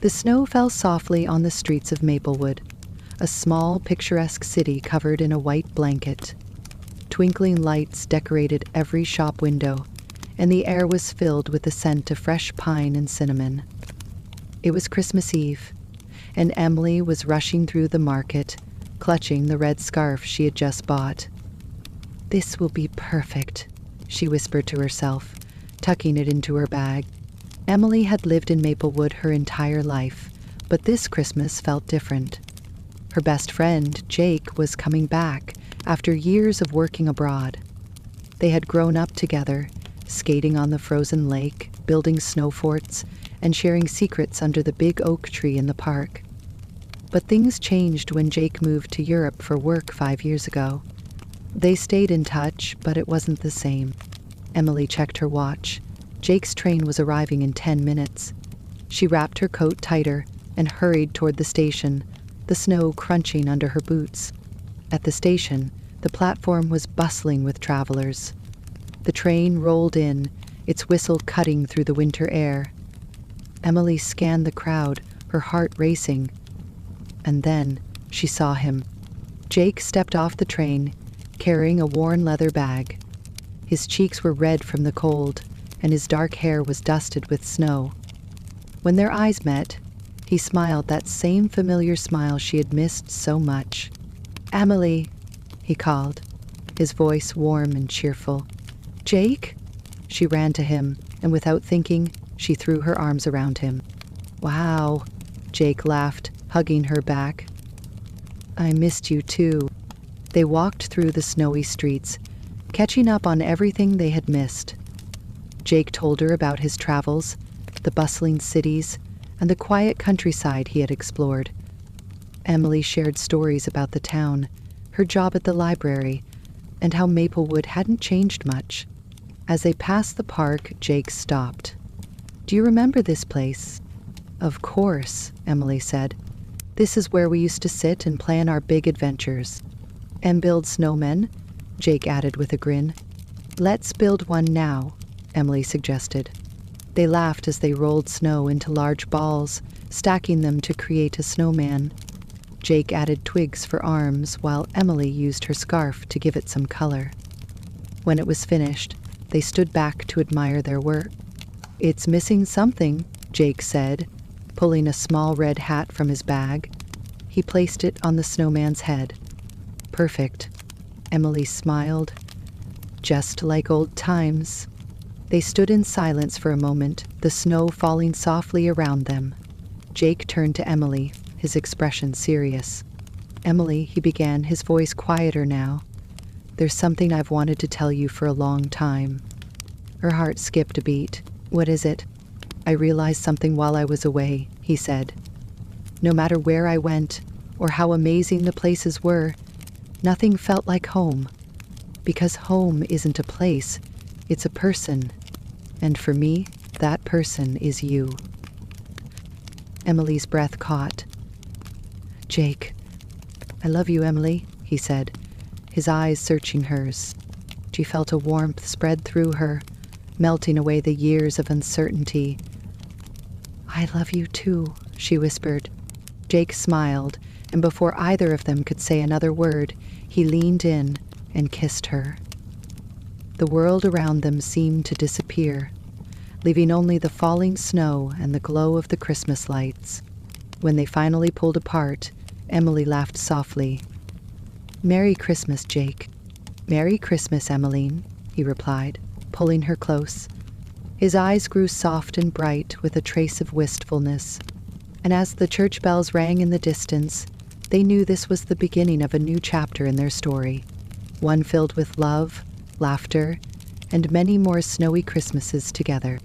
The snow fell softly on the streets of Maplewood, a small, picturesque city covered in a white blanket. Twinkling lights decorated every shop window, and the air was filled with the scent of fresh pine and cinnamon. It was Christmas Eve, and Emily was rushing through the market, clutching the red scarf she had just bought. "This will be perfect," she whispered to herself, tucking it into her bag. Emily had lived in Maplewood her entire life, but this Christmas felt different. Her best friend, Jake, was coming back after years of working abroad. They had grown up together, skating on the frozen lake, building snow forts, and sharing secrets under the big oak tree in the park. But things changed when Jake moved to Europe for work 5 years ago. They stayed in touch, but it wasn't the same. Emily checked her watch. Jake's train was arriving in 10 minutes. She wrapped her coat tighter and hurried toward the station, the snow crunching under her boots. At the station, the platform was bustling with travelers. The train rolled in, its whistle cutting through the winter air. Emily scanned the crowd, her heart racing. And then she saw him. Jake stepped off the train, carrying a worn leather bag. His cheeks were red from the cold, and his dark hair was dusted with snow. When their eyes met, he smiled that same familiar smile she had missed so much. "Emily," he called, his voice warm and cheerful. "Jake?" She ran to him, and without thinking, she threw her arms around him. "Wow," Jake laughed, hugging her back. "I missed you too." They walked through the snowy streets, catching up on everything they had missed. Jake told her about his travels, the bustling cities, and the quiet countryside he had explored. Emily shared stories about the town, her job at the library, and how Maplewood hadn't changed much. As they passed the park, Jake stopped. "Do you remember this place?" "Of course," Emily said. "This is where we used to sit and plan our big adventures." "And build snowmen," Jake added with a grin. "Let's build one now," Emily suggested. They laughed as they rolled snow into large balls, stacking them to create a snowman. Jake added twigs for arms, while Emily used her scarf to give it some color. When it was finished, they stood back to admire their work. "It's missing something," Jake said, pulling a small red hat from his bag. He placed it on the snowman's head. "Perfect." Emily smiled. "Just like old times." They stood in silence for a moment, the snow falling softly around them. Jake turned to Emily, his expression serious. "Emily," he began, his voice quieter now, "there's something I've wanted to tell you for a long time." Her heart skipped a beat. "What is it?" "I realized something while I was away," he said. "No matter where I went, or how amazing the places were, nothing felt like home. Because home isn't a place, it's a person. And for me, that person is you." Emily's breath caught. "Jake, I love you, Emily," he said, his eyes searching hers. She felt a warmth spread through her, melting away the years of uncertainty. "I love you too," she whispered. Jake smiled, and before either of them could say another word, he leaned in and kissed her. The world around them seemed to disappear, leaving only the falling snow and the glow of the Christmas lights. When they finally pulled apart, Emily laughed softly. "Merry Christmas, Jake." "Merry Christmas, Emmeline," he replied, pulling her close. His eyes grew soft and bright with a trace of wistfulness, and as the church bells rang in the distance, they knew this was the beginning of a new chapter in their story, one filled with love, laughter, and many more snowy Christmases together.